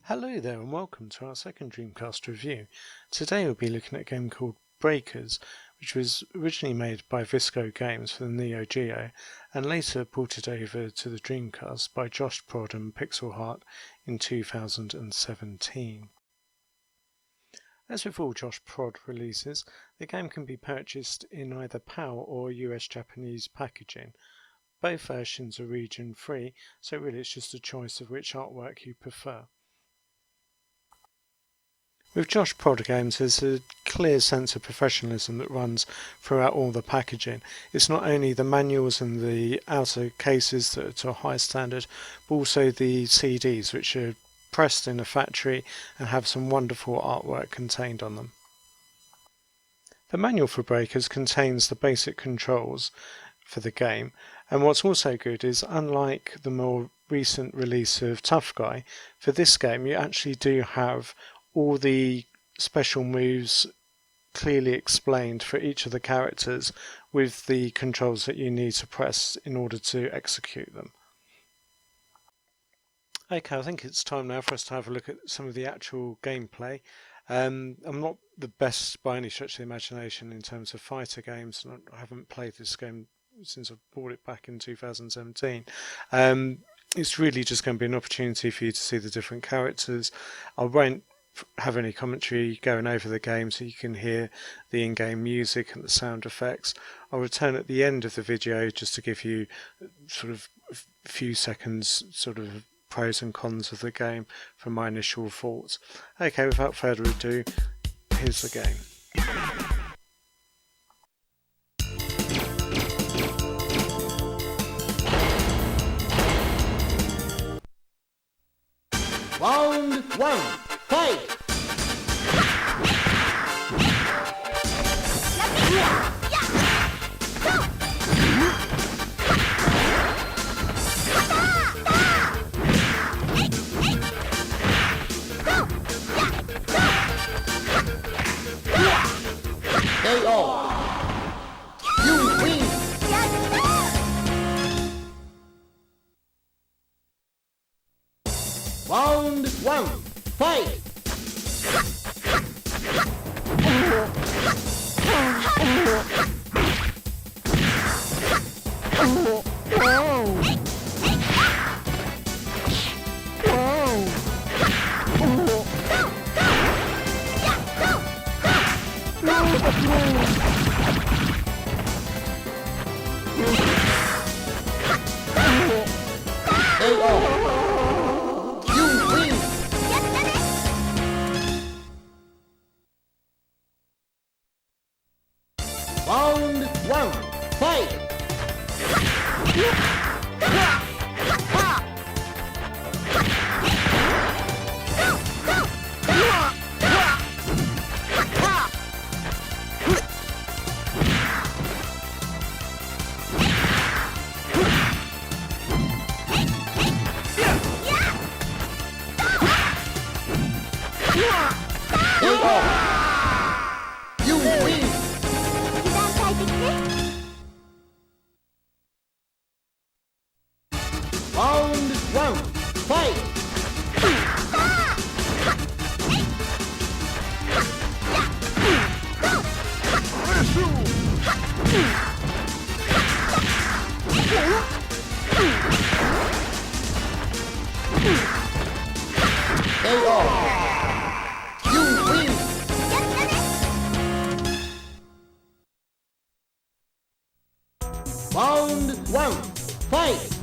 Hello there and welcome to our second Dreamcast review. Today we'll be looking at a game called Breakers, which was originally made by Visco Games for the Neo Geo and later ported over to the Dreamcast by Joshprod and Pixel Heart in 2017. As with all Joshprod releases, the game can be purchased in either PAL or US-Japanese packaging. Both versions are region free, so really it's just a choice of which artwork you prefer. With Joshprod games, there's a clear sense of professionalism that runs throughout all the packaging. It's not only the manuals and the outer cases that are to a high standard, but also the CDs, which are pressed in a factory and have some wonderful artwork contained on them. The manual for Breakers contains the basic controls for the game, and what's also good is, unlike the more recent release of Tough Guy, for this game you actually do have all the special moves clearly explained for each of the characters with the controls that you need to press in order to execute them. Okay, I think it's time now for us to have a look at some of the actual gameplay. I'm not the best by any stretch of the imagination in terms of fighter games, and I haven't played this game since I bought it back in 2017. It's really just going to be an opportunity for you to see the different characters. I won't have any commentary going over the game, so you can hear the in-game music and the sound effects. I'll return at the end of the video just to give you sort of a few seconds sort of pros and cons of the game from my initial thoughts. Okay, without further ado, here's the game. Round one, fight! KO! You win! Round one, fight! Round one, fight! You win! Round one, fight! KO! You win! Round one, fight!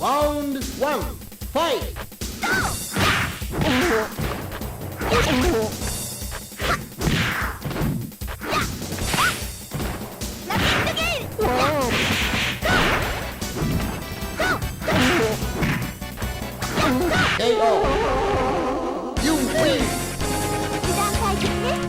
Round one, fight! KO! You win! 油断大敵ね。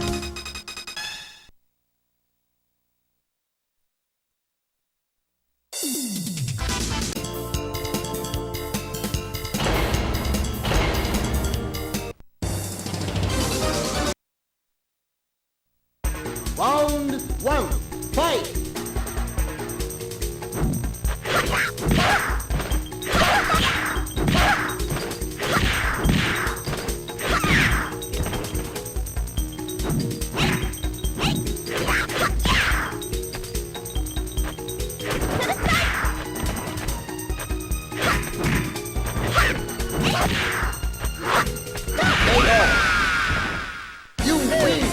Round one, fight! You win!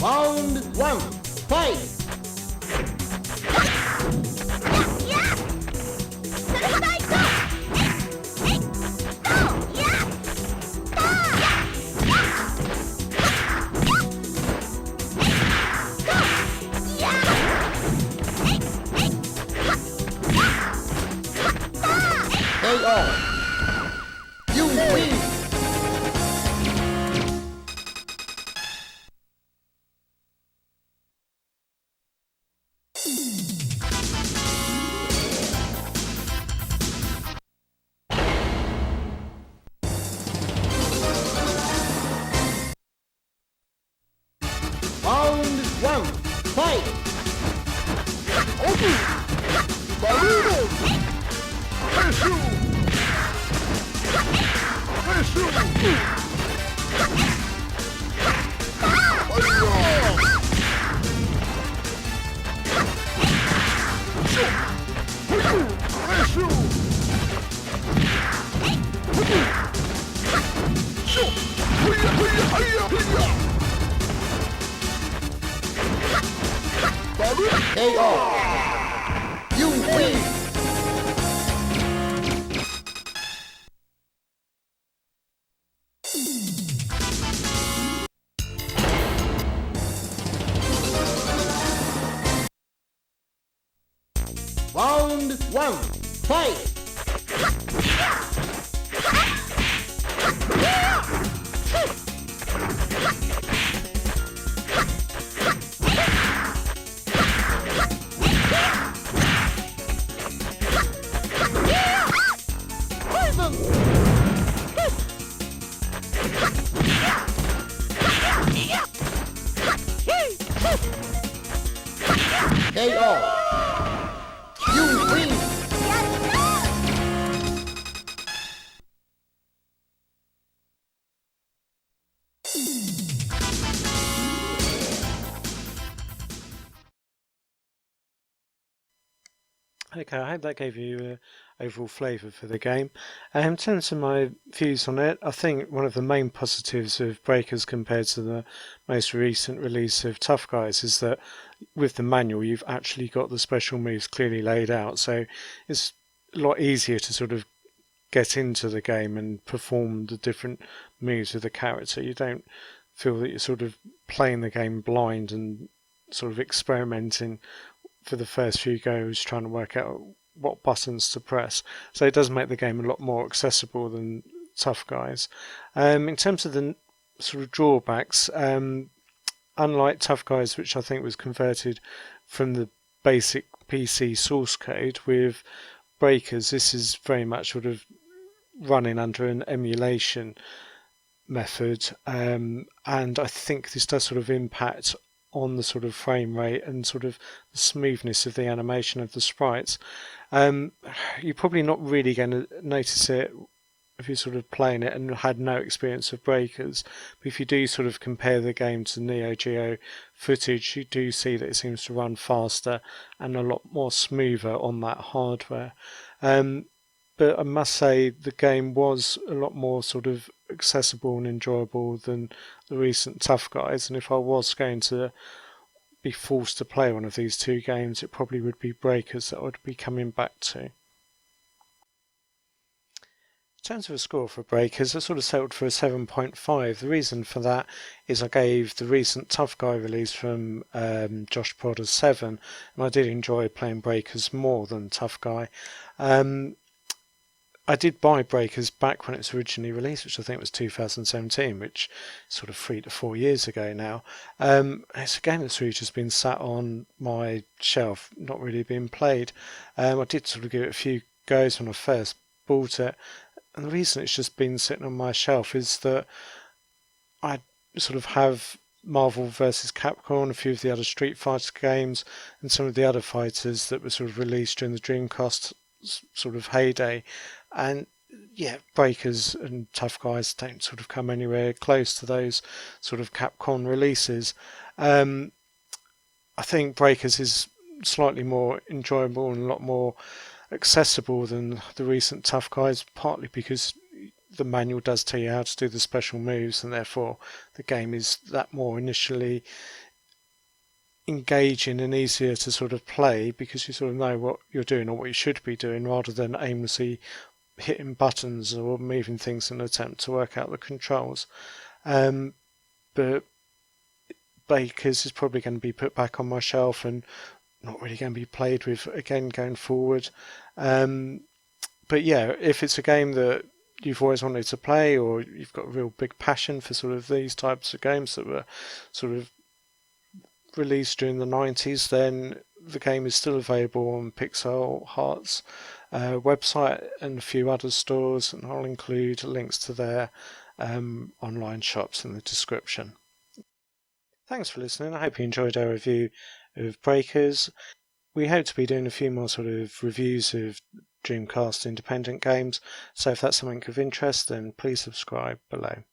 Round one, fight! KO! You win! やったね。Round one, fight! やっそれほどいこう。えいとやっとやっえいえいKO! You win! Round one, fight! KO! You win! Round one, fight! KO! You win! やったOkay, I hope that gave you an overall flavour for the game. In terms of my views on it, I think one of the main positives of Breakers compared to the most recent release of Tough Guys is that with the manual you've actually got the special moves clearly laid out, so it's a lot easier to sort of get into the game and perform the different moves of the character. You don't feel that you're sort of playing the game blind and sort of experimenting for the first few goes, trying to work out what buttons to press. So it does make the game a lot more accessible than Tough Guys. In terms of the sort of drawbacks, unlike Tough Guys, which I think was converted from the basic PC source code, with Breakers, this is very much sort of running under an emulation method, and I think this does sort of impact on the sort of frame rate and sort of the smoothness of the animation of the sprites. You're probably not really going to notice it if you're sort of playing it and had no experience of Breakers, but if you do sort of compare the game to Neo Geo footage, you do see that it seems to run faster and a lot more smoother on that hardware. But I must say the game was a lot more sort of accessible and enjoyable than the recent Tough Guys, and if I was going to be forced to play one of these two games, it probably would be Breakers that I would be coming back to. In terms of a score for Breakers, I sort of settled for a 7.5. The reason for that is I gave the recent Tough Guy release from Joshprod a 7, and I did enjoy playing Breakers more than Tough Guy. I did buy Breakers back when it was originally released, which I think was 2017, which is sort of 3 to 4 years ago now. It's a game that's really just been sat on my shelf, not really been played. I did sort of give it a few goes when I first bought it, and the reason it's just been sitting on my shelf is that I sort of have Marvel vs. Capcom, a few of the other Street Fighter games, and some of the other fighters that were sort of released during the Dreamcast sort of heyday. And yeah, Breakers and Tough Guys don't sort of come anywhere close to those sort of Capcom releases. I think Breakers is slightly more enjoyable and a lot more accessible than the recent Tough Guys, partly because the manual does tell you how to do the special moves, and therefore the game is that more initially engaging and easier to sort of play, because you sort of know what you're doing or what you should be doing, rather than aimlessly hitting buttons or moving things in an attempt to work out the controls. But Breakers is probably going to be put back on my shelf and not really going to be played with again going forward. But yeah, if it's a game that you've always wanted to play, or you've got a real big passion for sort of these types of games that were sort of released during the 90s, then the game is still available on Pixel Heart's website and a few other stores, and I'll include links to their online shops in the description. Thanks for listening. I hope you enjoyed our review of Breakers. We hope to be doing a few more sort of reviews of Dreamcast independent games, so if that's something of interest, then please subscribe below.